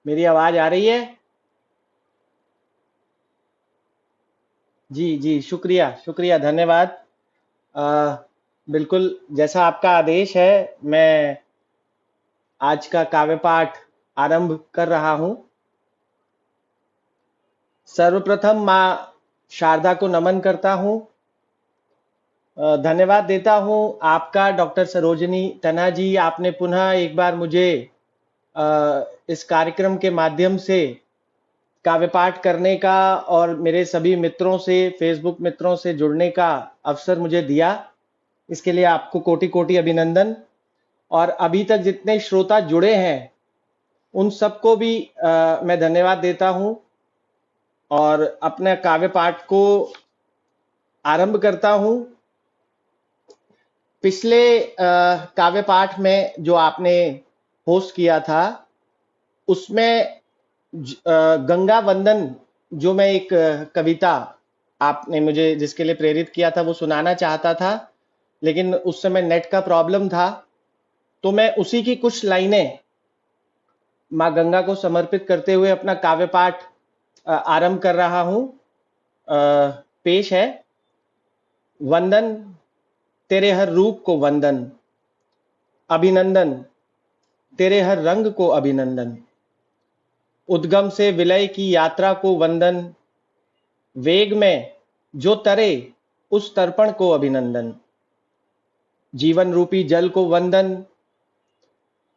मेरी आवाज आ रही है? जी जी, शुक्रिया शुक्रिया, धन्यवाद। अ, बिल्कुल जैसा आपका आदेश है, मैं आज का काव्य पाठ आरंभ कर रहा हूं। सर्वप्रथम माँ शारदा को नमन करता हूं। धन्यवाद देता हूं आपका डॉक्टर सरोजनी तन्हा जी, आपने पुनः एक बार मुझे इस कार्यक्रम के माध्यम से काव्य पाठ करने का और मेरे सभी मित्रों से, फेसबुक मित्रों से जुड़ने का अवसर मुझे दिया। इसके लिए आपको कोटि कोटि अभिनंदन। और अभी तक जितने श्रोता जुड़े हैं उन सबको भी मैं धन्यवाद देता हूं और अपने काव्य पाठ को आरंभ करता हूं। पिछले काव्य पाठ में जो आपने होस्ट किया था उसमें गंगा वंदन, जो मैं एक कविता आपने मुझे जिसके लिए प्रेरित किया था वो सुनाना चाहता था, लेकिन उस समय नेट का प्रॉब्लम था, तो मैं उसी की कुछ लाइनें माँ गंगा को समर्पित करते हुए अपना काव्य पाठ आरंभ कर रहा हूं। पेश है। वंदन तेरे हर रूप को वंदन, अभिनंदन तेरे हर रंग को अभिनंदन, उद्गम से विलय की यात्रा को वंदन, वेग में जो तरे उस तर्पण को अभिनंदन, जीवन रूपी जल को वंदन,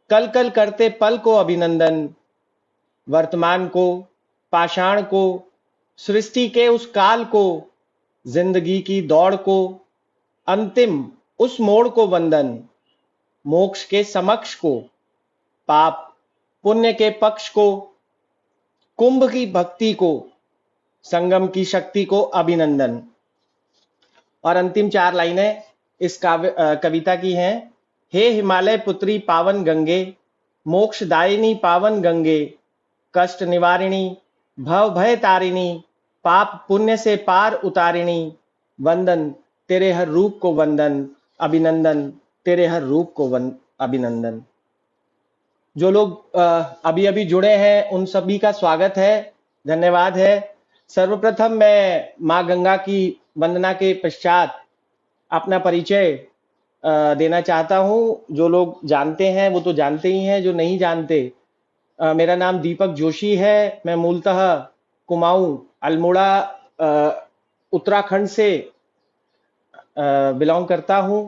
कल कल करते पल को अभिनंदन, वर्तमान को, पाषाण को, सृष्टि के उस काल को, जिंदगी की दौड़ को, अंतिम उस मोड़ को वंदन, मोक्ष के समक्ष को, पाप पुण्य के पक्ष को, कुंभ की भक्ति को, संगम की शक्ति को अभिनंदन। और अंतिम चार लाइनें इस कविता की हैं। हे हिमालय पुत्री पावन गंगे, मोक्षदायिनी पावन गंगे, कष्ट निवारिणी, भव भय तारिणी, पाप पुण्य से पार उतारिणी, वंदन तेरे हर रूप को वंदन, अभिनंदन तेरे हर रूप को अभिनंदन। जो लोग अभी अभी जुड़े हैं उन सभी का स्वागत है, धन्यवाद है। सर्वप्रथम मैं माँ गंगा की वंदना के पश्चात अपना परिचय देना चाहता हूं। जो लोग जानते हैं वो तो जानते ही हैं, जो नहीं जानते, मेरा नाम दीपक जोशी है। मैं मूलतः कुमाऊं अल्मोड़ा उत्तराखंड से बिलोंग करता हूं।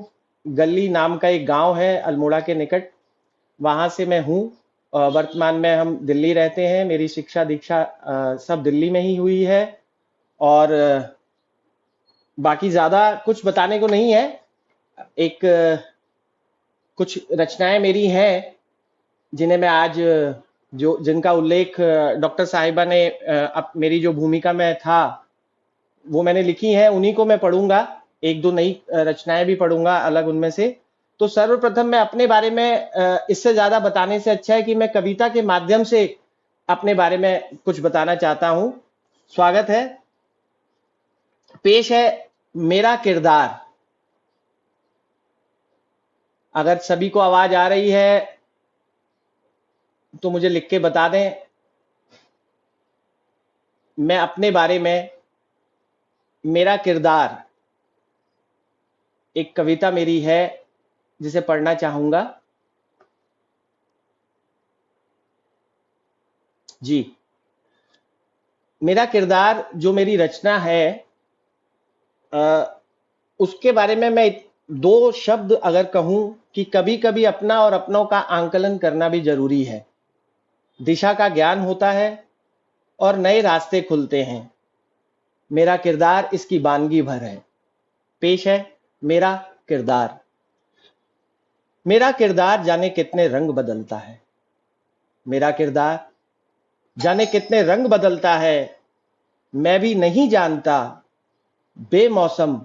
गल्ली नाम का एक गांव है अल्मोड़ा के निकट, वहां से मैं हूं। वर्तमान में हम दिल्ली रहते हैं। मेरी शिक्षा दीक्षा सब दिल्ली में ही हुई है और बाकी ज्यादा कुछ बताने को नहीं है। एक कुछ रचनाएं मेरी हैं जिन्हें मैं आज जो जिनका उल्लेख डॉक्टर साहिबा ने मेरी जो भूमिका में था वो मैंने लिखी है, उन्हीं को मैं पढ़ूंगा। एक दो नई रचनाएं भी पढ़ूंगा अलग उनमें से। तो सर्वप्रथम मैं अपने बारे में इससे ज्यादा बताने से अच्छा है कि मैं कविता के माध्यम से अपने बारे में कुछ बताना चाहता हूं। स्वागत है। पेश है मेरा किरदार। अगर सभी को आवाज आ रही है तो मुझे लिख के बता दें। मैं अपने बारे में, मेरा किरदार, एक कविता मेरी है जिसे पढ़ना चाहूंगा। जी, मेरा किरदार जो मेरी रचना है, उसके बारे में मैं दो शब्द अगर कहूं कि कभी कभी अपना और अपनों का आंकलन करना भी जरूरी है। दिशा का ज्ञान होता है और नए रास्ते खुलते हैं। मेरा किरदार इसकी वानगी भर है। पेश है मेरा किरदार। मेरा किरदार जाने कितने रंग बदलता है। मेरा किरदार जाने कितने रंग बदलता है। मैं भी नहीं जानता बेमौसम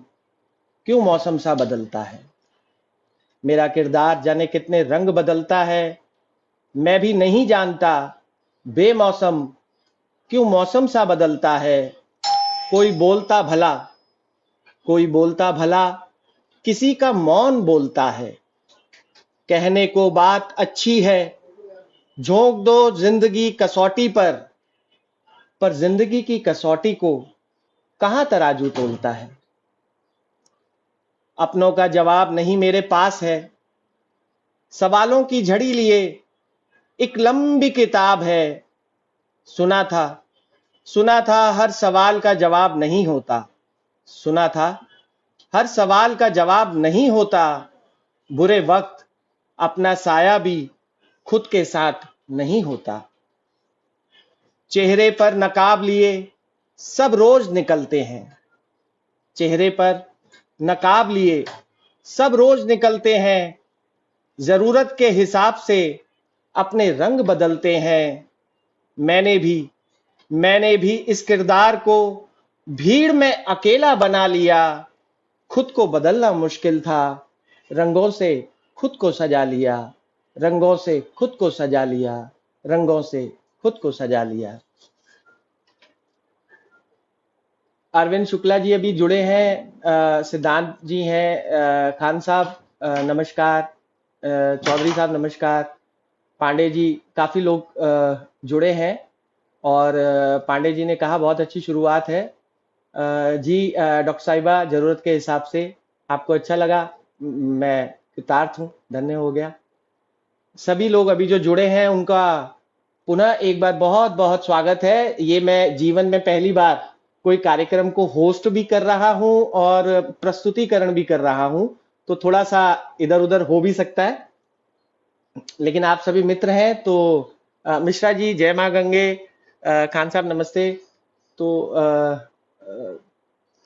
क्यों मौसम सा बदलता है। मेरा किरदार जाने कितने रंग बदलता है। मैं भी नहीं जानता बेमौसम क्यों मौसम सा बदलता है। कोई बोलता भला, कोई बोलता भला, किसी का मौन बोलता है। कहने को बात अच्छी है, झोंक दो जिंदगी कसौटी पर जिंदगी की कसौटी को कहां तराजू तोलता है। अपनों का जवाब नहीं मेरे पास है, सवालों की झड़ी लिए एक लंबी किताब है। सुना था सुना था हर सवाल का जवाब नहीं होता, सुना था हर सवाल का जवाब नहीं होता। बुरे वक्त अपना साया भी खुद के साथ नहीं होता। चेहरे पर नकाब लिए सब रोज निकलते हैं, चेहरे पर नकाब लिए सब रोज निकलते हैं। जरूरत के हिसाब से अपने रंग बदलते हैं। मैंने भी इस किरदार को भीड़ में अकेला बना लिया। खुद को बदलना मुश्किल था, रंगों से खुद को सजा लिया, रंगों से खुद को सजा लिया, रंगों से खुद को सजा लिया। अरविंद शुक्ला जी अभी जुड़े हैं, सिद्धांत जी हैं, खान साहब नमस्कार, चौधरी साहब नमस्कार, पांडे जी, काफी लोग जुड़े हैं। और पांडे जी ने कहा बहुत अच्छी शुरुआत है। जी डॉक्टर साहिबा, जरूरत के हिसाब से आपको अच्छा लगा, मैं कृतार्थ हूँ, धन्य हो गया। सभी लोग अभी जो जुड़े हैं उनका पुनः एक बार बहुत बहुत स्वागत है। ये मैं जीवन में पहली बार कोई कार्यक्रम को होस्ट भी कर रहा हूं और प्रस्तुतिकरण भी कर रहा हूं, तो थोड़ा सा इधर उधर हो भी सकता है, लेकिन आप सभी मित्र हैं। तो मिश्रा जी जय मां गंगे, खान साहब नमस्ते। तो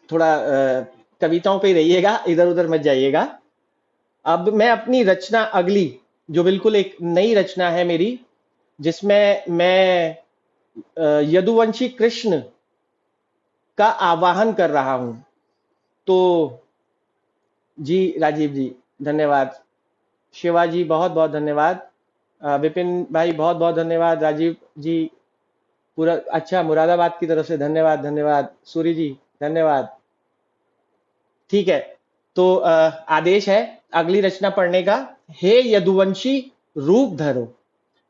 थोड़ा कविताओं पे ही रहिएगा, इधर उधर मत जाइएगा। अब मैं अपनी रचना अगली, जो बिल्कुल एक नई रचना है मेरी, जिसमें मैं यदुवंशी कृष्ण का आवाहन कर रहा हूं। तो जी राजीव जी धन्यवाद, शिवा जी बहुत बहुत धन्यवाद, विपिन भाई बहुत बहुत धन्यवाद, राजीव जी पूरा अच्छा, मुरादाबाद की तरफ से धन्यवाद धन्यवाद, सूरी जी धन्यवाद। ठीक है, तो आदेश है अगली रचना पढ़ने का। हे यदुवंशी रूप धरो,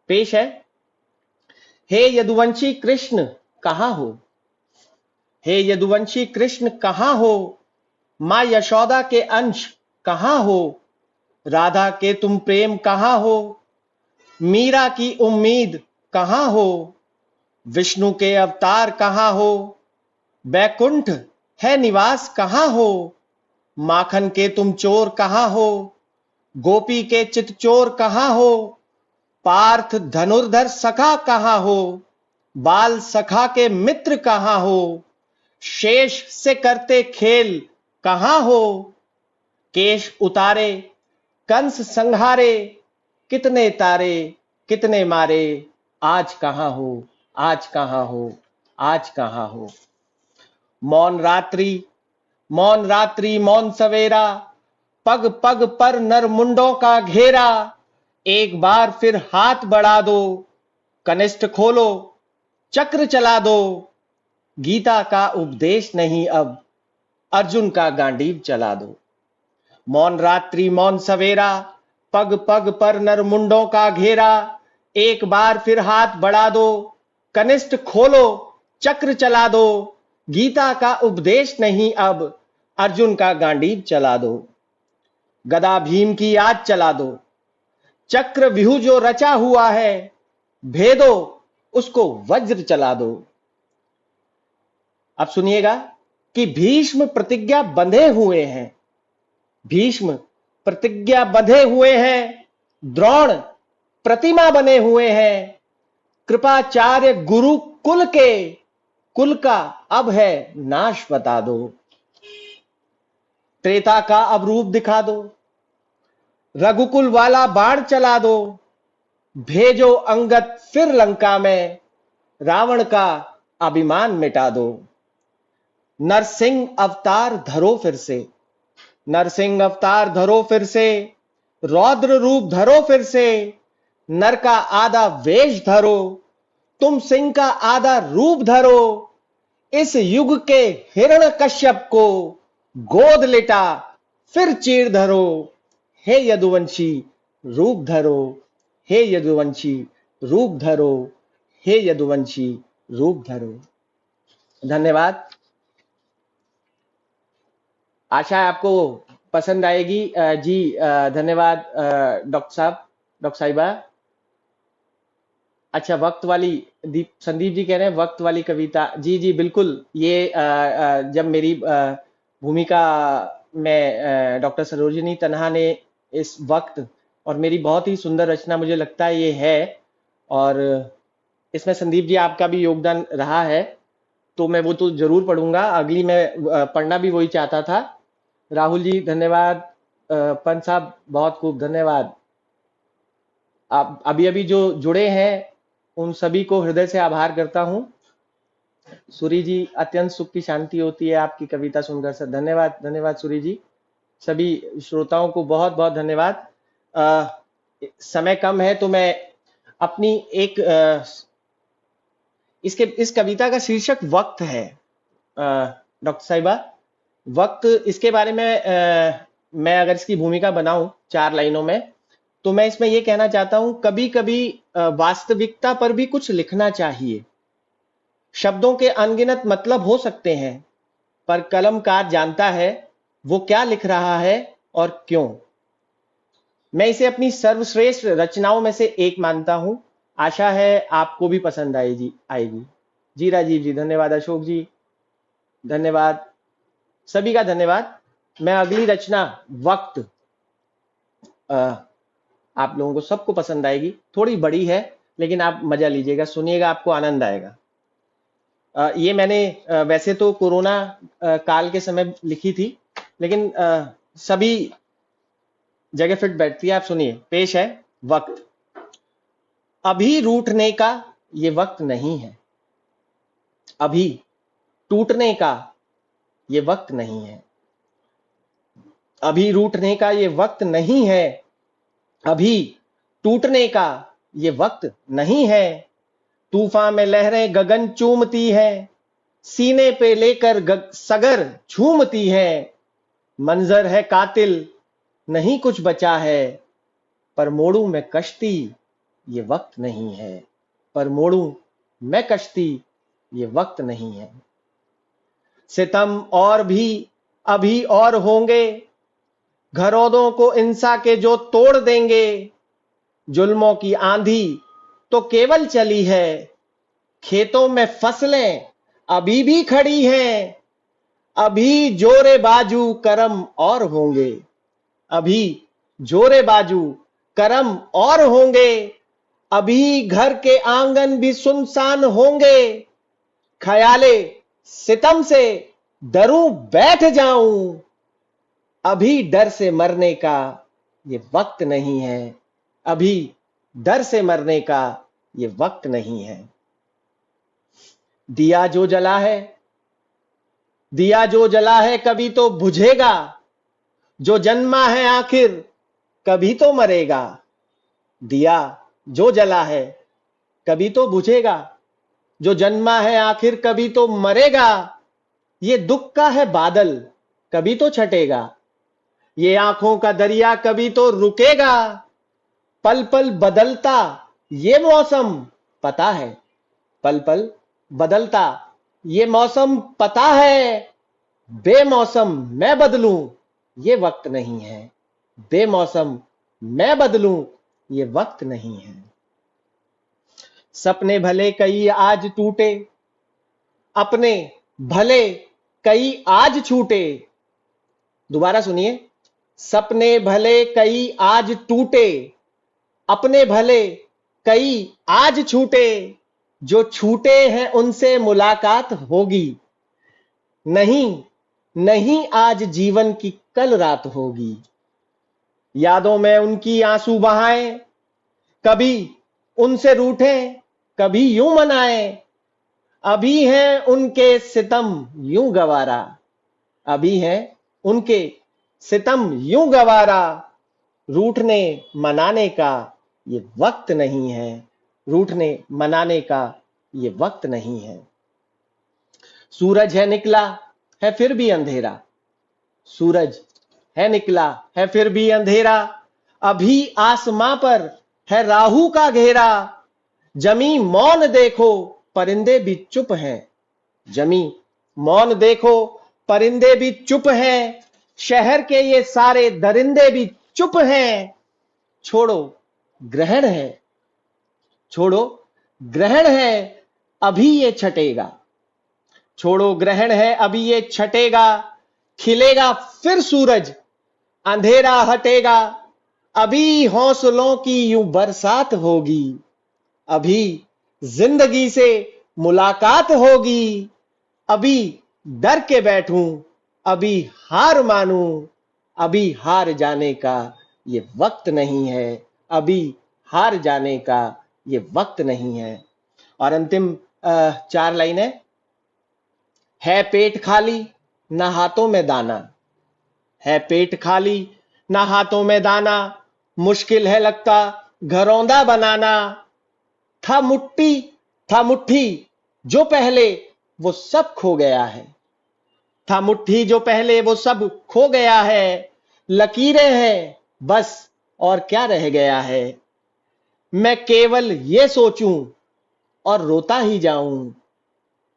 पेश है। हे यदुवंशी कृष्ण कहाँ हो, हे यदुवंशी कृष्ण कहाँ हो, मां यशोदा के अंश कहाँ हो, राधा के तुम प्रेम कहाँ हो, मीरा की उम्मीद कहाँ हो, विष्णु के अवतार कहाँ हो, बैकुंठ है निवास कहाँ हो, माखन के तुम चोर कहाँ हो, गोपी के चित चोर कहाँ हो, पार्थ धनुर्धर सखा कहाँ हो, बाल सखा के मित्र कहाँ हो, शेष से करते खेल कहाँ हो, केश उतारे कंस संहारे, कितने तारे कितने मारे, आज कहाँ हो, आज कहाँ हो, आज कहाँ हो। मौन रात्रि मौन सवेरा, पग पग पर नर मुंडों का घेरा, एक बार फिर हाथ बढ़ा दो, कनिष्ठ खोलो चक्र चला दो, गीता का उपदेश नहीं अब, अर्जुन का गांडीव चला दो। मौन रात्रि मौन सवेरा, पग पग पर नर मुंडों का घेरा, एक बार फिर हाथ बढ़ा दो, कनिष्ठ खोलो चक्र चला दो, गीता का उपदेश नहीं अब, अर्जुन का गांडीव चला दो। गदा भीम की याद चला दो, चक्र व्यूह जो रचा हुआ है, भेदो उसको वज्र चला दो। अब सुनिएगा कि भीष्म प्रतिज्ञा बंधे हुए हैं, भीष्म प्रतिज्ञा बंधे हुए हैं, द्रोण प्रतिमा बने हुए हैं, कृपाचार्य गुरु कुल का अब है नाश बता दो। त्रेता का अब रूप दिखा दो, रघुकुल वाला बाण चला दो, भेजो अंगद फिर लंका में, रावण का अभिमान मिटा दो। नरसिंह अवतार धरो फिर से, नरसिंह अवतार धरो फिर से, रौद्र रूप धरो फिर से, नर का आधा वेश धरो, तुम सिंह का आधा रूप धरो, इस युग के हिरण कश्यप को गोद लेटा फिर चीर धरो। हे यदुवंशी रूप धरो, हे यदुवंशी रूप धरो, हे यदुवंशी रूप धरो। धन्यवाद। आशा है आपको पसंद आएगी। जी धन्यवाद डॉक्टर साहब, डॉक्टर साहिबा। अच्छा, वक्त वाली, संदीप जी कह रहे हैं वक्त वाली कविता। जी जी बिल्कुल। ये जब मेरी भूमिका में डॉक्टर सरोजिनी तन्हा ने इस वक्त, और मेरी बहुत ही सुंदर रचना मुझे लगता है ये है, और इसमें संदीप जी आपका भी योगदान रहा है, तो मैं वो तो जरूर पढ़ूंगा। अगली मैं पढ़ना भी वही चाहता था। राहुल जी धन्यवाद। पंत साहब बहुत खूब धन्यवाद। आप अभी अभी जो जुड़े हैं उन सभी को हृदय से आभार करता हूं। सूरी जी, अत्यंत सुख की शांति होती है आपकी कविता सुनकर सर। धन्यवाद, धन्यवाद सूरी जी। सभी श्रोताओं को बहुत बहुत धन्यवाद। समय कम है तो मैं अपनी एक इस कविता का शीर्षक वक्त है डॉक्टर साहिबा। वक्त, इसके बारे में मैं अगर इसकी भूमिका बनाऊं 4 लाइनों में, तो मैं इसमें यह कहना चाहता हूं, कभी कभी वास्तविकता पर भी कुछ लिखना चाहिए। शब्दों के अनगिनत मतलब हो सकते हैं, पर कलमकार जानता है वो क्या लिख रहा है और क्यों। मैं इसे अपनी सर्वश्रेष्ठ रचनाओं में से एक मानता हूं। आशा है आपको भी पसंद आएगी। जी राजीव जी धन्यवाद। अशोक जी धन्यवाद। सभी का धन्यवाद। मैं अगली रचना वक्त, आप लोगों को सबको पसंद आएगी। थोड़ी बड़ी है लेकिन आप मजा लीजिएगा, सुनिएगा, आपको आनंद आएगा। ये मैंने वैसे तो कोरोना काल के समय लिखी थी, लेकिन सभी जगह फिट बैठती है। आप सुनिए, पेश है वक्त। अभी रूठने का ये वक्त नहीं है, अभी टूटने का ये वक्त नहीं है। अभी रूठने का ये वक्त नहीं है, अभी टूटने का ये वक्त नहीं है। तूफान में लहरें गगन चूमती है, सीने पे लेकर सगर झूमती है। मंजर है कातिल, नहीं कुछ बचा है, पर मोड़ू में कश्ती ये वक्त नहीं है, पर मोड़ू मैं कश्ती ये वक्त नहीं है। सितम और भी अभी और होंगे, घरौदों को इंसा के जो तोड़ देंगे। जुल्मों की आंधी तो केवल चली है, खेतों में फसलें अभी भी खड़ी हैं। अभी जोरे बाजू करम और होंगे, अभी जोरे बाजू करम और होंगे। अभी घर के आंगन भी सुनसान होंगे। ख्याले सितम से डरूं बैठ जाऊं, अभी डर से मरने का ये वक्त नहीं है, अभी डर से मरने का ये वक्त नहीं है। दिया जो जला है, दिया जो जला है कभी तो बुझेगा। जो जन्मा है आखिर कभी तो मरेगा। दिया जो जला है कभी तो बुझेगा, जो जन्मा है आखिर कभी तो मरेगा। ये दुख का है बादल कभी तो छटेगा, ये आंखों का दरिया कभी तो रुकेगा। पल पल बदलता ये मौसम पता है, पल पल बदलता ये मौसम पता है। बेमौसम मैं बदलूं ये वक्त नहीं है, बेमौसम मैं बदलूं ये वक्त नहीं है। सपने भले कई आज टूटे, अपने भले कई आज छूटे। दोबारा सुनिए, सपने भले कई आज टूटे, अपने भले कई आज छूटे। जो छूटे हैं उनसे मुलाकात होगी, नहीं नहीं आज जीवन की कल रात होगी। यादों में उनकी आंसू बहाएं, कभी उनसे रूठे कभी यूं मनाएं। अभी हैं उनके सितम यूं गवारा, अभी हैं उनके सितम यूं गवारा। रूठने मनाने का ये वक्त नहीं है, रूठने मनाने का ये वक्त नहीं है। सूरज है निकला है फिर भी अंधेरा, सूरज है निकला है फिर भी अंधेरा। अभी आसमां पर है राहु का घेरा। जमी मौन देखो परिंदे भी चुप हैं, जमी मौन देखो परिंदे भी चुप हैं, शहर के ये सारे दरिंदे भी चुप हैं। छोड़ो ग्रहण है, छोड़ो ग्रहण है, अभी ये छटेगा, छोड़ो ग्रहण है अभी ये छटेगा, खिलेगा फिर सूरज, अंधेरा हटेगा, अभी हौसलों की यूं बरसात होगी, अभी जिंदगी से मुलाकात होगी, अभी डर के बैठूं, अभी हार मानूं, अभी हार जाने का ये वक्त नहीं है, अभी हार जाने का ये वक्त नहीं है। और अंतिम 4 लाइनें, है पेट खाली ना हाथों में दाना, है पेट खाली ना हाथों में दाना, मुश्किल है लगता घरौंदा बनाना, था मुट्ठी था मुट्ठी जो पहले वो सब खो गया है, था मुट्ठी जो पहले वो सब खो गया है, लकीरें हैं बस और क्या रह गया है, मैं केवल ये सोचूं और रोता ही जाऊं,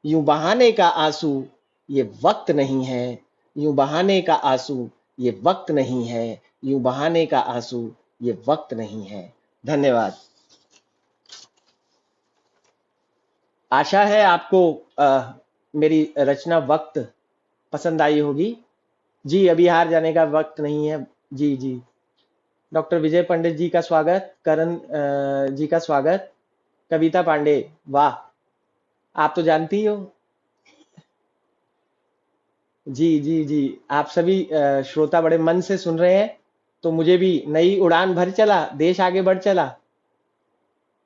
यूं बहाने का आंसू ये वक्त नहीं है, यूं बहाने का आंसू ये वक्त नहीं है, यूं बहाने का आंसू ये वक्त नहीं है। धन्यवाद। आशा है आपको मेरी रचना वक्त पसंद आई होगी। जी, अभी हार जाने का वक्त नहीं है। जी जी, डॉक्टर विजय पंडित जी का स्वागत, करण जी का स्वागत, कविता पांडे, वाह, आप तो जानती ही हो। जी जी जी, आप सभी श्रोता बड़े मन से सुन रहे हैं, तो मुझे भी नई उड़ान भर चला, देश आगे बढ़ चला।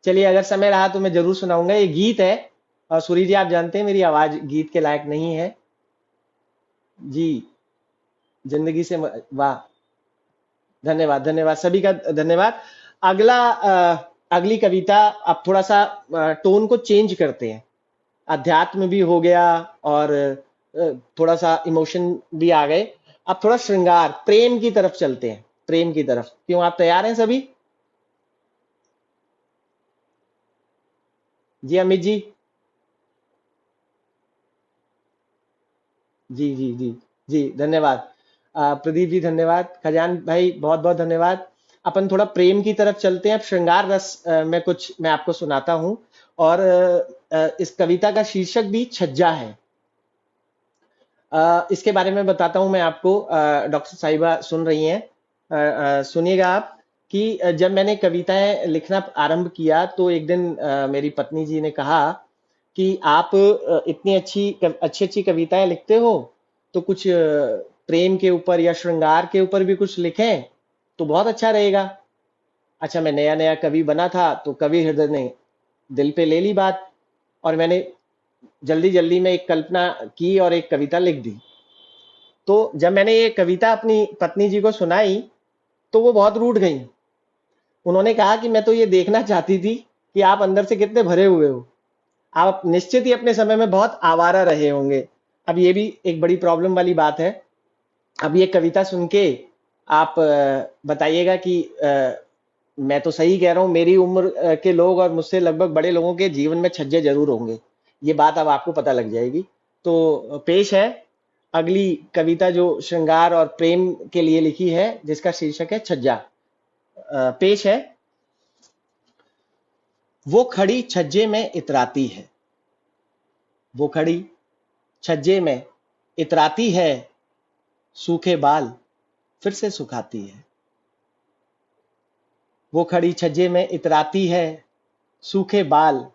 चलिए, अगर समय रहा तो मैं जरूर सुनाऊंगा। ये गीत है, और सूरी जी आप जानते हैं मेरी आवाज गीत के लायक नहीं है। जी, जिंदगी से वाह, धन्यवाद धन्यवाद, सभी का धन्यवाद। अगला अगली कविता, अब थोड़ा सा टोन को चेंज करते हैं, अध्यात्म भी हो गया और थोड़ा सा इमोशन भी आ गए। अब थोड़ा श्रृंगार, प्रेम की तरफ चलते हैं, प्रेम की तरफ। क्यों, आप तैयार हैं सभी? जी अमित जी, जी जी जी जी, धन्यवाद। प्रदीप जी धन्यवाद, खजान भाई बहुत बहुत धन्यवाद। अपन थोड़ा प्रेम की तरफ चलते हैं। अब श्रृंगार रस में कुछ मैं आपको सुनाता हूं, और इस कविता का शीर्षक भी छज्जा है। इसके बारे में बताता हूं मैं आपको। डॉक्टर साहिबा सुन रही हैं, सुनिएगा आप, कि जब मैंने कविताएं लिखना आरंभ किया तो एक दिन मेरी पत्नी जी ने कहा कि आप इतनी अच्छी अच्छी कविताएं लिखते हो, तो कुछ प्रेम के ऊपर या श्रृंगार के ऊपर भी कुछ लिखें तो बहुत अच्छा रहेगा। अच्छा, मैं नया नया कवि बना था, तो कवि हृदय ने दिल पे ले ली बात, और मैंने जल्दी जल्दी में एक कल्पना की और एक कविता लिख दी। तो जब मैंने ये कविता अपनी पत्नी जी को सुनाई तो वो बहुत रूठ गई। उन्होंने कहा कि मैं तो ये देखना चाहती थी कि आप अंदर से कितने भरे हुए हो, आप निश्चित ही अपने समय में बहुत आवारा रहे होंगे। अब ये भी एक बड़ी प्रॉब्लम वाली बात है। अब ये कविता सुन के आप बताइएगा कि मैं तो सही कह रहा हूँ, मेरी उम्र के लोग और मुझसे लगभग बड़े लोगों के जीवन में छज्जे जरूर होंगे। ये बात अब आपको पता लग जाएगी। तो पेश है अगली कविता, जो श्रृंगार और प्रेम के लिए लिखी है, जिसका शीर्षक है छज्जा। पेश है, वो खड़ी छज्जे में इतराती है, वो खड़ी छज्जे में इतराती है, सूखे बाल फिर से सुखाती है। वो खड़ी छज्जे में इतराती है, सूखे बाल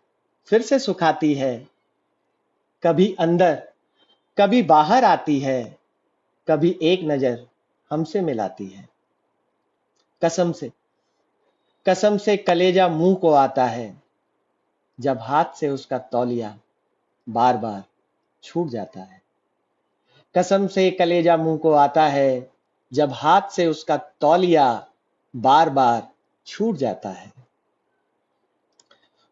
फिर से सुखाती है, कभी अंदर कभी बाहर आती है, कभी एक नजर हमसे मिलाती है। कसम से कलेजा मुंह को आता है, जब हाथ से उसका तौलिया बार बार छूट जाता है। कसम से कलेजा मुंह को आता है, जब हाथ से उसका तौलिया बार बार छूट जाता है।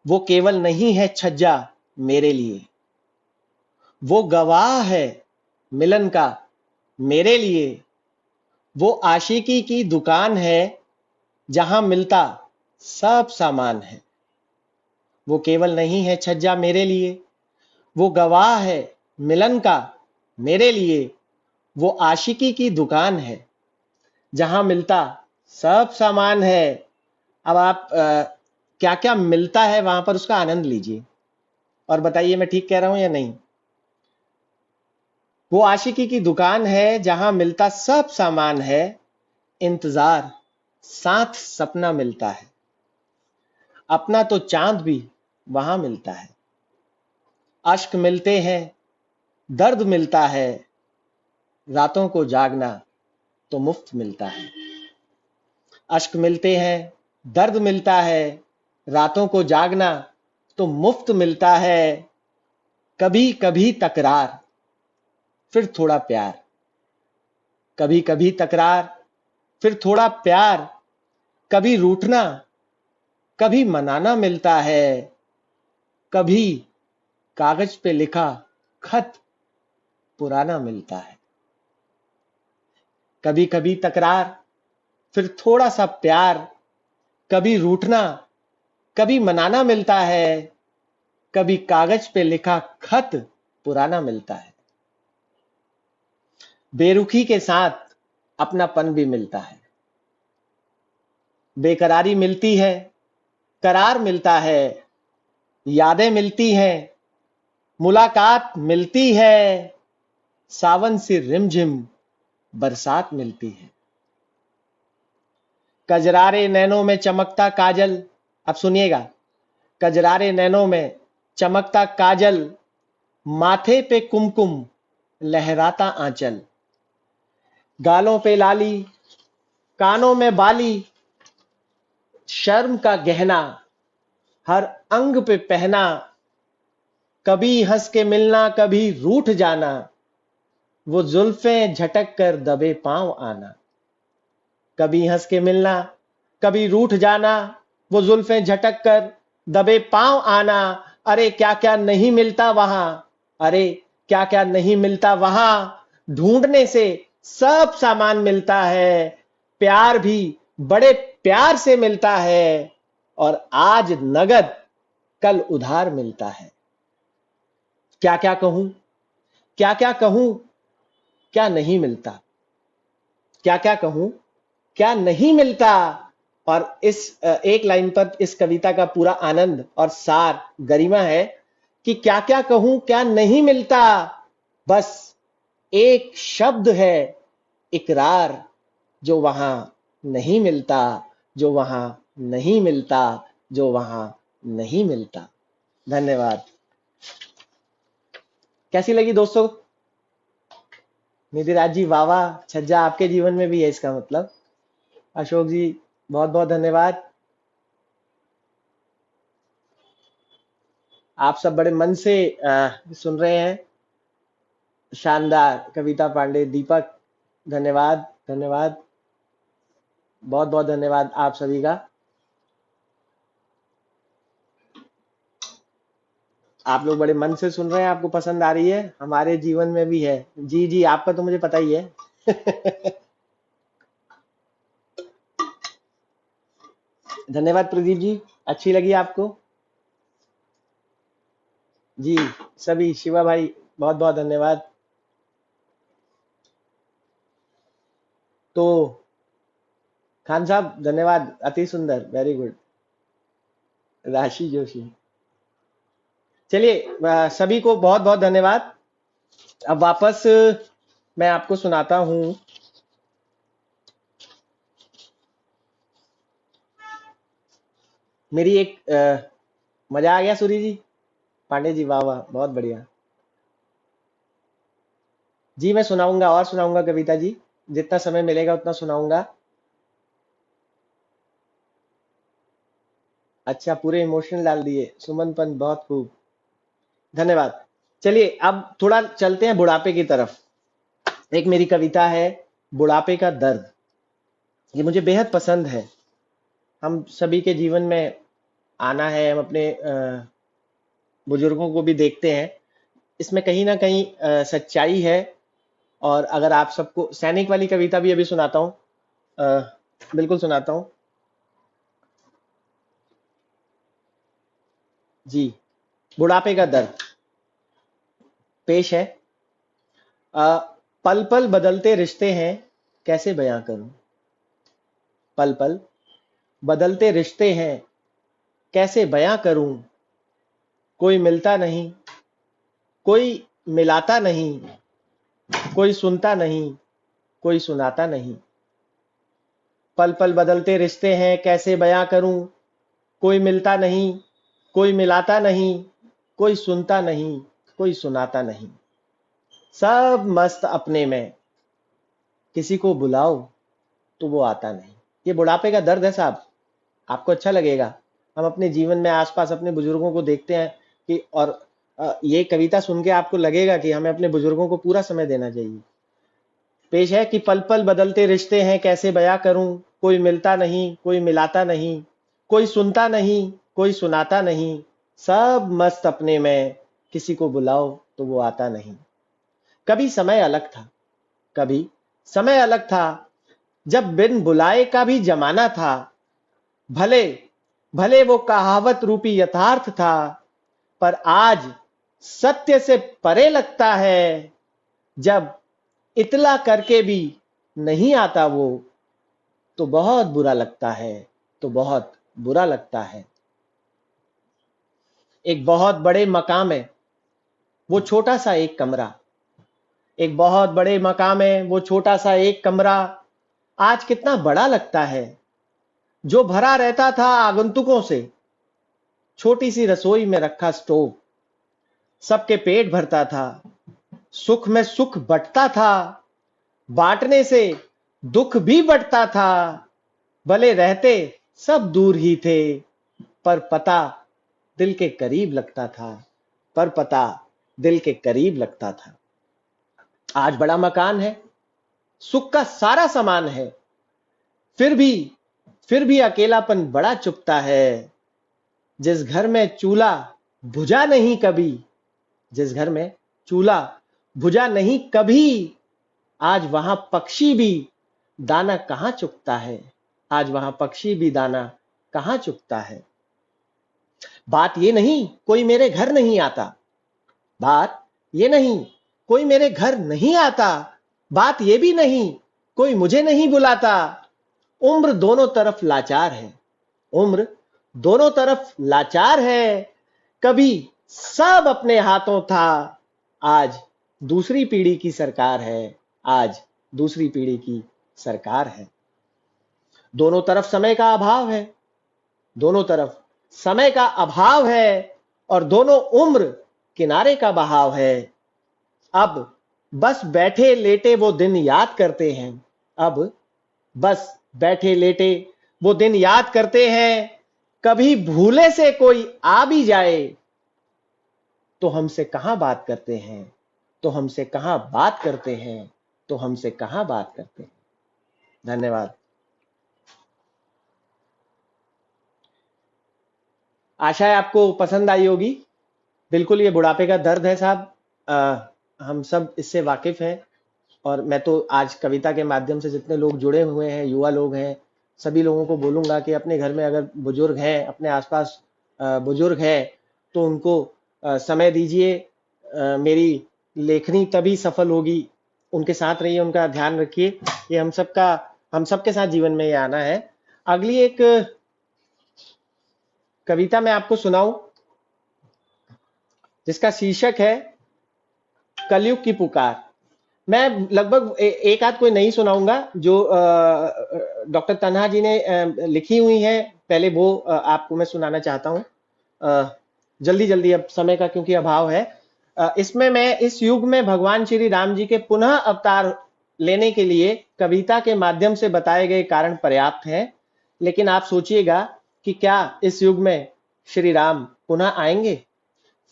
वो केवल नहीं है छज्जा मेरे लिए, वो गवाह है मिलन का मेरे लिए। वो आशिकी की दुकान है, जहां मिलता सब सामान है। वो केवल नहीं है छज्जा मेरे लिए, वो गवाह है मिलन का मेरे लिए, वो आशिकी की दुकान है जहां मिलता सब सामान है। अब आप क्या क्या मिलता है वहां पर उसका आनंद लीजिए और बताइए मैं ठीक कह रहा हूं या नहीं। वो आशिकी की दुकान है जहां मिलता सब सामान है, इंतजार साथ सपना मिलता है, अपना तो चांद भी वहां मिलता है। अश्क मिलते हैं, दर्द मिलता है, रातों को जागना तो मुफ्त मिलता है। अश्क मिलते हैं, दर्द मिलता है, रातों को जागना तो मुफ्त मिलता है। कभी कभी तकरार, फिर थोड़ा प्यार, कभी कभी तकरार, फिर थोड़ा प्यार, कभी रूठना, कभी मनाना मिलता है, कभी कागज पे लिखा खत पुराना मिलता है। कभी कभी तकरार, फिर थोड़ा सा प्यार, कभी रूठना, कभी मनाना मिलता है, कभी कागज पे लिखा खत पुराना मिलता है। बेरुखी के साथ अपनापन भी मिलता है, बेकरारी मिलती है, करार मिलता है, यादें मिलती हैं, मुलाकात मिलती है, सावन से रिमझिम बरसात मिलती है। कजरारे नैनों में चमकता काजल, अब सुनिएगा, कजरारे नैनों में चमकता काजल, माथे पे कुमकुम लहराता आंचल, गालों पे लाली, कानों में बाली, शर्म का गहना हर अंग पे पहना, कभी हंस के मिलना कभी रूठ जाना, वो जुल्फें झटक कर दबे पांव आना। कभी हंस के मिलना कभी रूठ जाना, वो जुल्फें झटक कर दबे पांव आना। अरे क्या क्या नहीं मिलता वहां, अरे क्या क्या नहीं मिलता वहां, ढूंढने से सब सामान मिलता है। प्यार भी बड़े प्यार से मिलता है, और आज नगद कल उधार मिलता है। क्या क्या कहूं, क्या क्या कहूं, क्या नहीं मिलता, क्या क्या कहूं, क्या नहीं मिलता। और इस एक लाइन पर इस कविता का पूरा आनंद और सार गरिमा है कि क्या क्या कहूं क्या नहीं मिलता, बस एक शब्द है इकरार, जो वहां नहीं मिलता, जो वहां नहीं मिलता, जो वहां नहीं मिलता। धन्यवाद। कैसी लगी दोस्तों? निधिराज जी वाह वाह, छज्जा आपके जीवन में भी है इसका मतलब। अशोक जी बहुत बहुत धन्यवाद। आप सब बड़े मन से सुन रहे हैं। शानदार कविता पांडे, दीपक धन्यवाद धन्यवाद, बहुत बहुत धन्यवाद आप सभी का। आप लोग बड़े मन से सुन रहे हैं, आपको पसंद आ रही है, हमारे जीवन में भी है। जी जी आपका तो मुझे पता ही है। धन्यवाद प्रदीप जी, अच्छी लगी आपको? जी सभी, शिवा भाई बहुत बहुत धन्यवाद। तो खान साहब धन्यवाद, अति सुंदर, वेरी गुड। राशि जोशी, चलिए सभी को बहुत बहुत धन्यवाद। अब वापस मैं आपको सुनाता हूं। मेरी एक मजा आ गया सूरी जी, पांडे जी वाह वाह बहुत बढ़िया। जी मैं सुनाऊंगा और सुनाऊंगा कविता जी, जितना समय मिलेगा उतना सुनाऊंगा। अच्छा पूरे इमोशनल डाल दिए, सुमन पंत बहुत खूब, धन्यवाद। चलिए अब थोड़ा चलते हैं बुढ़ापे की तरफ। एक मेरी कविता है बुढ़ापे का दर्द, ये मुझे बेहद पसंद है। हम सभी के जीवन में आना है, हम अपने बुजुर्गों को भी देखते हैं, इसमें कहीं ना कहीं सच्चाई है। और अगर आप सबको सैनिक वाली कविता भी अभी सुनाता हूँ, बिल्कुल सुनाता हूँ। जी, बुढ़ापे का दर्द पेश है। पल पल बदलते रिश्ते हैं, कैसे बयां करूं। पल पल बदलते रिश्ते हैं, कैसे बयां करूं। कोई मिलता नहीं, कोई मिलाता नहीं, कोई सुनता नहीं, कोई सुनाता नहीं। पल पल बदलते रिश्ते हैं, कैसे बयां करूं। कोई मिलता नहीं, कोई मिलाता नहीं, कोई सुनता नहीं, कोई सुनाता नहीं। सब मस्त अपने में, किसी को बुलाओ तो वो आता नहीं। ये बुढ़ापे का दर्द है साहब, आपको अच्छा लगेगा। हम अपने जीवन में आसपास अपने बुजुर्गों को देखते हैं कि, और ये कविता सुन के आपको लगेगा कि हमें अपने बुजुर्गों को पूरा समय देना चाहिए। पेश है कि पल पल बदलते रिश्ते हैं, कैसे बयां करूं। कोई मिलता नहीं, कोई मिलाता नहीं, कोई सुनता नहीं, कोई सुनाता नहीं। सब मस्त अपने में, किसी को बुलाओ तो वो आता नहीं। कभी समय अलग था, कभी समय अलग था, जब बिन बुलाए का भी जमाना था। भले भले वो कहावत रूपी यथार्थ था, पर आज सत्य से परे लगता है। जब इतला करके भी नहीं आता वो, तो बहुत बुरा लगता है, तो बहुत बुरा लगता है। एक बहुत बड़े मकाम में वो छोटा सा एक कमरा, एक बहुत बड़े मकाम में वो छोटा सा एक कमरा, आज कितना बड़ा लगता है। जो भरा रहता था आगंतुकों से, छोटी सी रसोई में रखा स्टोव, सबके पेट भरता था, सुख में सुख बंटता था, बांटने से दुख भी बंटता था। भले रहते सब दूर ही थे, पर पता दिल के करीब लगता था, पर पता दिल के करीब लगता था। आज बड़ा मकान है, सुख का सारा सामान है, फिर भी अकेलापन बड़ा चुभता है। जिस घर में चूल्हा बुझा नहीं कभी, जिस घर में चूल्हा बुझा नहीं कभी, आज वहां पक्षी भी दाना कहां चुगता है। आज वहां पक्षी भी दाना कहां चुगता है। बात ये नहीं कोई मेरे घर नहीं आता, बात ये नहीं कोई मेरे घर नहीं आता, बात ये भी नहीं कोई मुझे नहीं बुलाता। उम्र दोनों तरफ लाचार है, उम्र दोनों तरफ लाचार है। कभी सब अपने हाथों था, आज दूसरी पीढ़ी की सरकार है, आज दूसरी पीढ़ी की सरकार है। दोनों तरफ समय का अभाव है, दोनों तरफ समय का अभाव है, और दोनों उम्र किनारे का बहाव है। अब बस बैठे लेटे वो दिन याद करते हैं, अब बस बैठे लेटे वो दिन याद करते हैं। कभी भूले से कोई आ भी जाए, तो हमसे कहां बात करते हैं, तो हमसे कहां बात करते हैं, तो हमसे कहां बात करते हैं। धन्यवाद। आशा है आपको पसंद आई होगी। बिल्कुल ये बुढ़ापे का दर्द है साहब, हम सब इससे वाकिफ हैं। और मैं तो आज कविता के माध्यम से जितने लोग जुड़े हुए हैं, युवा लोग हैं, सभी लोगों को बोलूंगा कि अपने घर में अगर बुजुर्ग हैं, अपने आसपास बुजुर्ग हैं, तो उनको समय दीजिए। मेरी लेखनी तभी सफल होगी, उनके साथ रहिए, उनका ध्यान रखिए। ये हम सबके साथ जीवन में ये आना है। अगली एक कविता मैं आपको सुनाऊं, जिसका शीर्षक है कलयुग की पुकार। मैं लगभग एक आध कोई नहीं सुनाऊंगा, जो डॉक्टर तन्हा जी ने लिखी हुई है, पहले वो आपको मैं सुनाना चाहता हूं जल्दी जल्दी, अब समय का क्योंकि अभाव है। इसमें मैं इस युग में भगवान श्री राम जी के पुनः अवतार लेने के लिए कविता के माध्यम से बताए गए कारण पर्याप्त हैं। लेकिन आप सोचिएगा कि क्या इस युग में श्री राम पुनः आएंगे।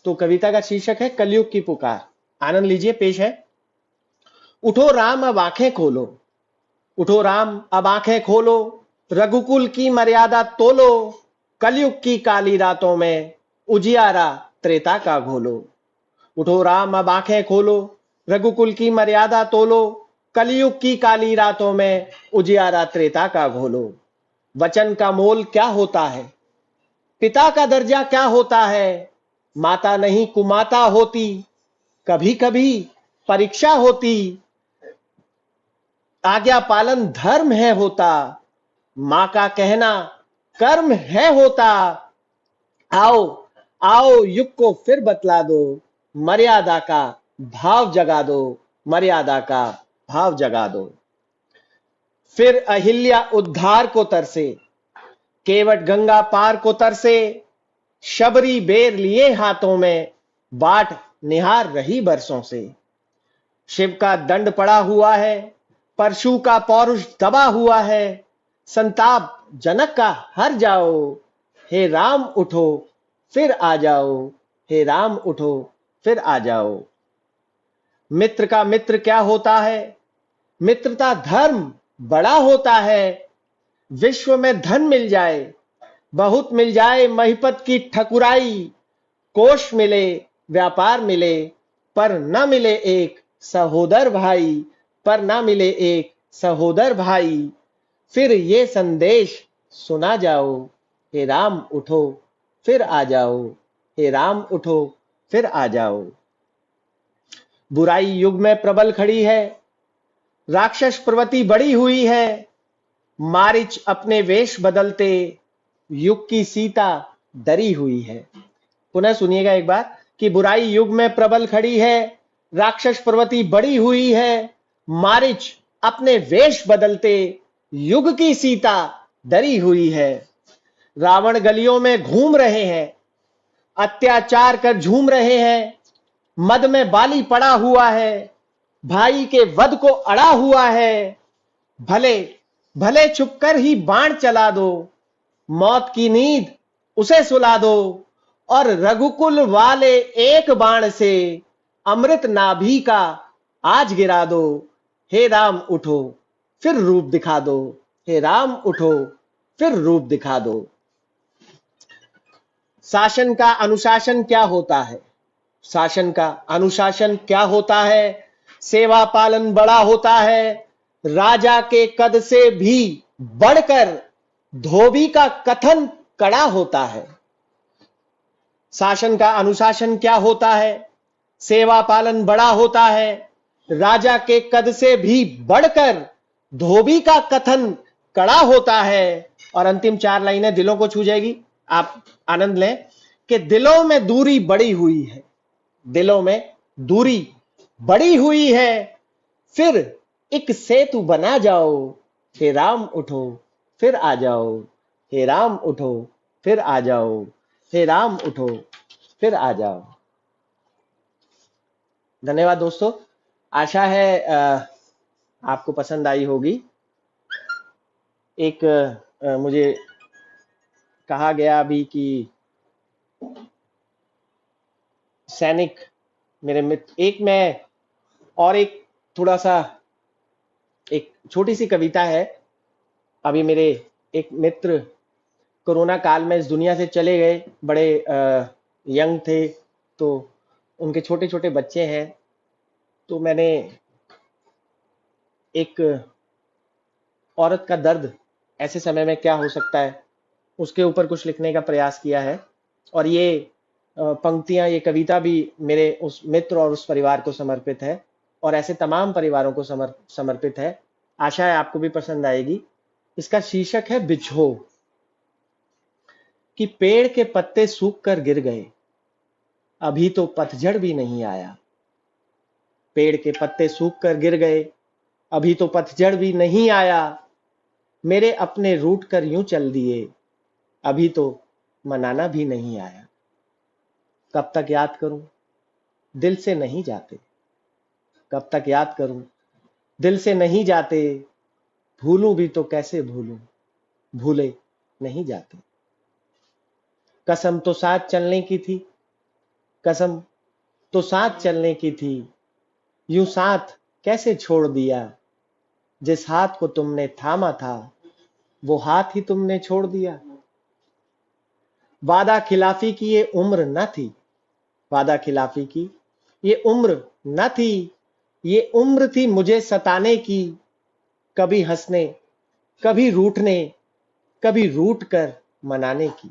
तो कविता का शीर्षक है कलयुग की पुकार। आनंद लीजिए, पेश है। उठो राम अब आंखें खोलो, उठो राम अब आंखें खोलो, रघुकुल की मर्यादा तोलो, कलयुग की काली रातों में उजियारा त्रेता का घोलो। उठो राम अब आंखें खोलो, रघुकुल की मर्यादा तोलो, कलयुग की काली रातों में उजियारा त्रेता का घोलो। वचन का मोल क्या होता है, पिता का दर्जा क्या होता है, माता नहीं कुमाता होती, कभी कभी परीक्षा होती, आज्ञा पालन धर्म है होता, मां का कहना कर्म है होता। आओ आओ युग को फिर बतला दो, मर्यादा का भाव जगा दो, मर्यादा का भाव जगा दो। फिर अहिल्या उद्धार को तरसे, केवट गंगा पार को तरसे, शबरी बेर लिए हाथों में, बाट निहार रही बरसों से। शिव का दंड पड़ा हुआ है, परशु का पौरुष दबा हुआ है, संताप जनक का हर जाओ, हे राम उठो फिर आ जाओ, हे राम उठो फिर आ जाओ। मित्र का मित्र क्या होता है, मित्रता धर्म बड़ा होता है। विश्व में धन मिल जाए, बहुत मिल जाए महिपत की ठकुराई, कोष मिले व्यापार मिले, पर न मिले एक सहोदर भाई, पर न मिले एक सहोदर भाई। फिर ये संदेश सुना जाओ, हे राम उठो फिर आ जाओ, हे राम उठो फिर आ जाओ। बुराई युग में प्रबल खड़ी है, राक्षस प्रवृत्ति बढ़ी हुई है, मारिच अपने वेश बदलते, युग की सीता डरी हुई है। पुनः सुनिएगा एक बार कि बुराई युग में प्रबल खड़ी है, राक्षस प्रवृत्ति बढ़ी हुई है, मारिच अपने वेश बदलते, युग की सीता डरी हुई है। रावण गलियों में घूम रहे हैं, अत्याचार कर झूम रहे हैं, मद में बाली पड़ा हुआ है, भाई के वध को अड़ा हुआ है। भले भले छुपकर ही बाण चला दो, मौत की नींद उसे सुला दो, और रघुकुल वाले एक बाण से अमृत नाभि का आज गिरा दो। हे राम उठो फिर रूप दिखा दो, हे राम उठो फिर रूप दिखा दो। शासन का अनुशासन क्या होता है, शासन का अनुशासन क्या होता है। सेवा पालन बड़ा होता है, राजा के कद से भी बढ़कर धोबी का कथन कड़ा होता है। शासन का अनुशासन क्या होता है, सेवा पालन बड़ा होता है, राजा के कद से भी बढ़कर धोबी का कथन कड़ा होता है। और अंतिम 4 लाइनें दिलों को छू जाएगी, आप आनंद लें कि दिलों में दूरी बढ़ी हुई है, दिलों में दूरी बढ़ी हुई है, फिर एक सेतु बना जाओ, हे राम उठो फिर आ जाओ, हे राम उठो फिर आ जाओ, हे राम उठो फिर आ जाओ। धन्यवाद दोस्तों, आशा है आपको पसंद आई होगी। एक मुझे कहा गया अभी कि सैनिक मेरे मित्र, एक मैं और एक थोड़ा सा एक छोटी सी कविता है। अभी मेरे एक मित्र कोरोना काल में इस दुनिया से चले गए, बड़े यंग थे, तो उनके छोटे छोटे बच्चे हैं, तो मैंने एक औरत का दर्द ऐसे समय में क्या हो सकता है उसके ऊपर कुछ लिखने का प्रयास किया है। और ये पंक्तियां, ये कविता भी मेरे उस मित्र और उस परिवार को समर्पित है, और ऐसे तमाम परिवारों को समर्पित है। आशा है आपको भी पसंद आएगी। इसका शीर्षक है बिछो। कि पेड़ के पत्ते सूख कर गिर गए, अभी तो पतझड़ भी नहीं आया। पेड़ के पत्ते सूख कर गिर गए, अभी तो पतझड़ भी नहीं आया। मेरे अपने रूठ कर यूं चल दिए, अभी तो मनाना भी नहीं आया। कब तक याद करूं, दिल से नहीं जाते, कब तक याद करूं, दिल से नहीं जाते। भूलूं भी तो कैसे भूलूं, भूले नहीं जाते। कसम तो साथ चलने की थी, कसम तो साथ चलने की थी, यूं साथ कैसे छोड़ दिया। जिस हाथ को तुमने थामा था, वो हाथ ही तुमने छोड़ दिया। वादा खिलाफी की ये उम्र न थी, वादा खिलाफी की ये उम्र न थी। ये उम्र थी मुझे सताने की, कभी हंसने कभी रूठने, कभी रूठ कर मनाने की।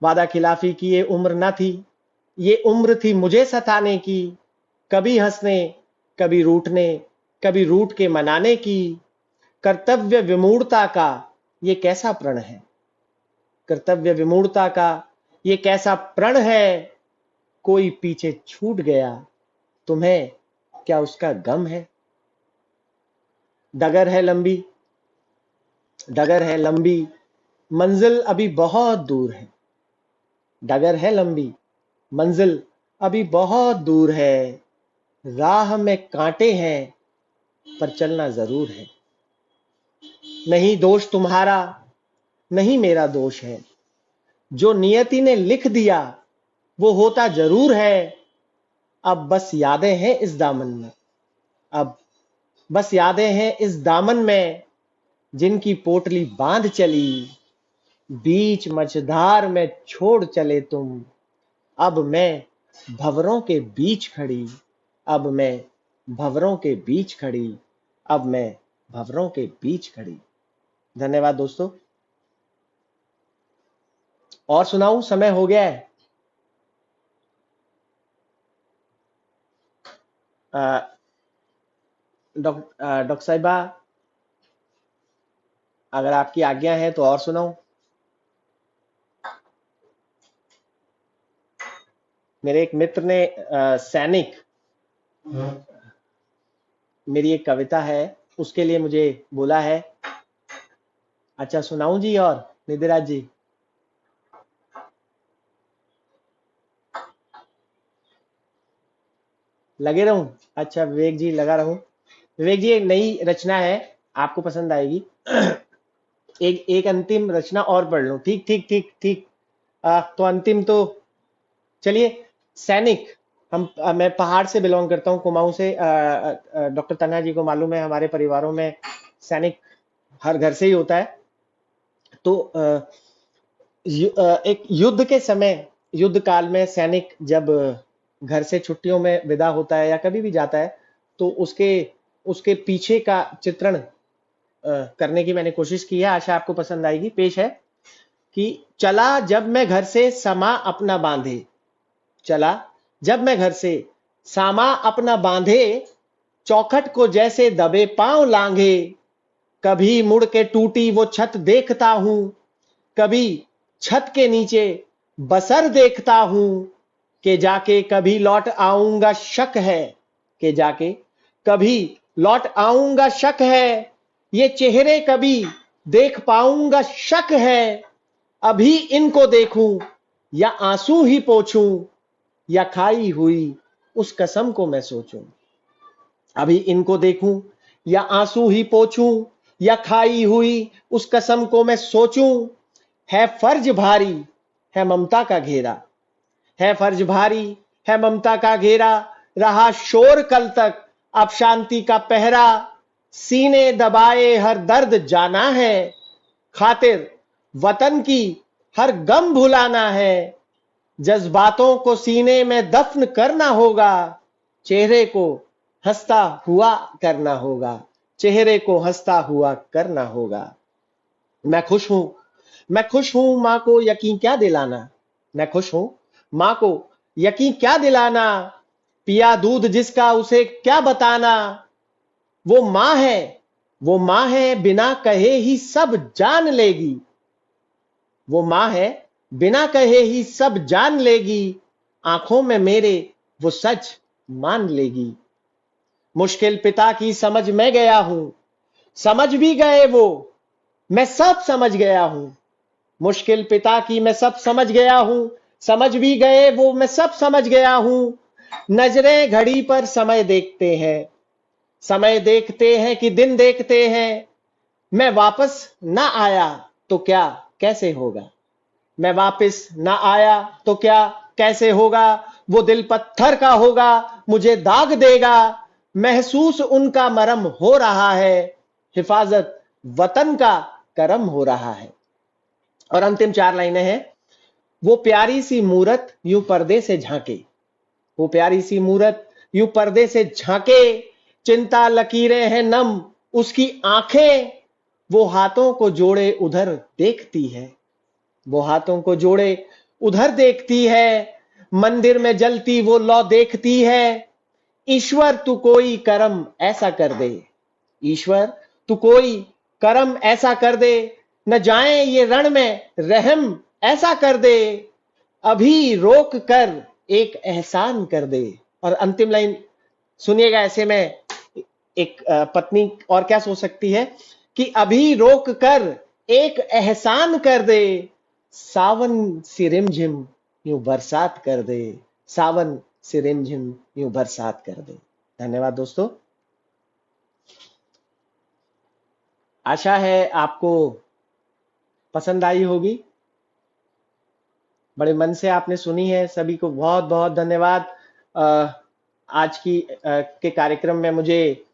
वादा खिलाफी की ये उम्र न थी, ये उम्र थी मुझे सताने की, कभी हंसने कभी रूठने, कभी रूठ के मनाने की। कर्तव्य विमूढ़ता का ये कैसा प्रण है, कर्तव्य विमूढ़ता का ये कैसा प्रण है। कोई पीछे छूट गया, तुम्हें क्या उसका गम है। डगर है लंबी, डगर है लंबी, मंजिल अभी बहुत दूर है। डगर है लंबी, मंजिल अभी बहुत दूर है। राह में कांटे हैं, पर चलना जरूर है। नहीं दोष तुम्हारा, नहीं मेरा दोष है। जो नियति ने लिख दिया, वो होता जरूर है। अब बस यादें हैं इस दामन में, अब बस यादें हैं इस दामन में, जिनकी पोटली बांध चली, बीच मझधार में छोड़ चले तुम। अब मैं भंवरों के बीच खड़ी, अब मैं भंवरों के बीच खड़ी, अब मैं भंवरों के बीच खड़ी। धन्यवाद दोस्तों। और सुनाऊं, समय हो गया है। डॉक्टर साहिबा, अगर आपकी आज्ञा है तो और सुनाऊं। मेरे एक मित्र ने सैनिक, मेरी एक कविता है, उसके लिए मुझे बोला है। अच्छा सुनाऊं जी? और निधिराज जी, लगे रहूं? अच्छा विवेक जी, लगा रहूं। विवेक जी, एक नई रचना है, आपको पसंद आएगी। एक अंतिम रचना और पढ़ लूं? ठीक ठीक ठीक ठीक। तो अंतिम तो चलिए, सैनिक। मैं पहाड़ से बिलोंग करता हूं, कुमाऊं से। डॉक्टर तन्हा जी को मालूम है, हमारे परिवारों में सैनिक हर घर से ही होता है। तो एक युद्ध के समय, युद्ध काल में सैनिक जब घर से छुट्टियों में विदा होता है या कभी भी जाता है, तो उसके उसके पीछे का चित्रण करने की मैंने कोशिश की है। आशा आपको पसंद आएगी। पेश है कि चला जब मैं घर से समा अपना बांधे, चला जब मैं घर से सामा अपना बांधे, चौखट को जैसे दबे पांव लांघे। कभी मुड़ के टूटी वो छत देखता हूं, कभी छत के नीचे बसर देखता हूं। के जाके कभी लौट आऊंगा शक है, के जाके कभी लौट आऊंगा शक है। ये चेहरे कभी देख पाऊंगा शक है। अभी इनको देखूं या आंसू ही पोंछूं, या खाई हुई उस कसम को मैं सोचूं। अभी इनको देखूं या आंसू ही पोंछूं, या खाई हुई उस कसम को मैं सोचूं। है फर्ज भारी, है ममता का घेरा, है फर्ज भारी, है ममता का घेरा। रहा शोर कल तक, अब शांति का पहरा। सीने दबाए हर दर्द जाना है, खातिर वतन की हर गम भुलाना है। जज्बातों को सीने में दफन करना होगा, चेहरे को हंसता हुआ करना होगा, चेहरे को हंसता हुआ करना होगा। मैं खुश हूं, मैं खुश हूं, मां को यकीन क्या दिलाना। मैं खुश हूं, मां को यकीन क्या दिलाना। पिया दूध जिसका उसे क्या बताना। वो मां है, वो मां है, बिना कहे ही सब जान लेगी। वो मां है, बिना कहे ही सब जान लेगी। आंखों में मेरे वो सच मान लेगी। मुश्किल पिता की समझ में गया हूं, समझ भी गए वो, मैं सब समझ गया हूं। मुश्किल पिता की मैं सब समझ गया हूं, समझ भी गए वो, मैं सब समझ गया हूं। नजरें घड़ी पर समय देखते हैं, समय देखते हैं कि दिन देखते हैं। मैं वापस ना आया तो क्या कैसे होगा, मैं वापस ना आया तो क्या कैसे होगा। वो दिल पत्थर का होगा, मुझे दाग देगा। महसूस उनका मरम हो रहा है, हिफाजत वतन का करम हो रहा है। और अंतिम 4 लाइनें हैं। वो प्यारी सी मूरत यूं पर्दे से झांके, वो प्यारी सी मूरत यूं पर्दे से झांके। चिंता लकीरें हैं नम उसकी आंखें, वो हाथों को जोड़े उधर देखती है, वो हाथों को जोड़े उधर देखती है, मंदिर में जलती वो लौ देखती है। ईश्वर तू कोई कर्म ऐसा कर दे, ईश्वर तू कोई कर्म ऐसा कर दे, न जाए ये रण में रहम ऐसा कर दे, अभी रोक कर एक एहसान कर दे। और अंतिम लाइन सुनिएगा, ऐसे में एक पत्नी और क्या सोच सकती है कि अभी रोक कर एक एहसान कर दे, सावन सी रिमझिम यूं बरसात कर दे, सावन सी रिमझिम यूं बरसात कर दे। धन्यवाद दोस्तों। आशा है आपको पसंद आई होगी। बड़े मन से आपने सुनी है। सभी को बहुत बहुत धन्यवाद। आज की के कार्यक्रम में मुझे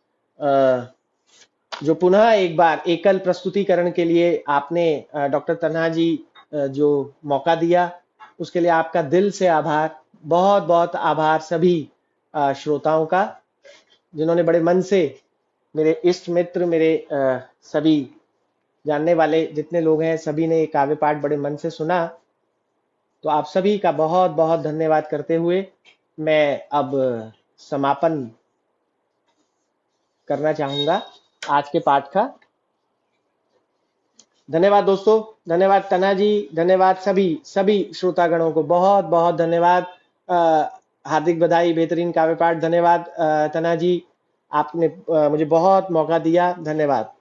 जो पुनः एक बार एकल प्रस्तुतिकरण के लिए आपने डॉक्टर तन्हा जी जो मौका दिया, उसके लिए आपका दिल से आभार। बहुत बहुत आभार सभी श्रोताओं का, जिन्होंने बड़े मन से, मेरे इष्ट मित्र, मेरे सभी जानने वाले जितने लोग हैं, सभी ने काव्य पाठ बड़े मन से सुना। तो आप सभी का बहुत बहुत धन्यवाद करते हुए मैं अब समापन करना चाहूंगा आज के पाठ का। धन्यवाद दोस्तों, धन्यवाद तन्हा जी, धन्यवाद सभी सभी श्रोतागणों को बहुत बहुत धन्यवाद। हार्दिक बधाई, बेहतरीन काव्य पाठ। धन्यवाद तन्हा जी, आपने मुझे बहुत मौका दिया। धन्यवाद।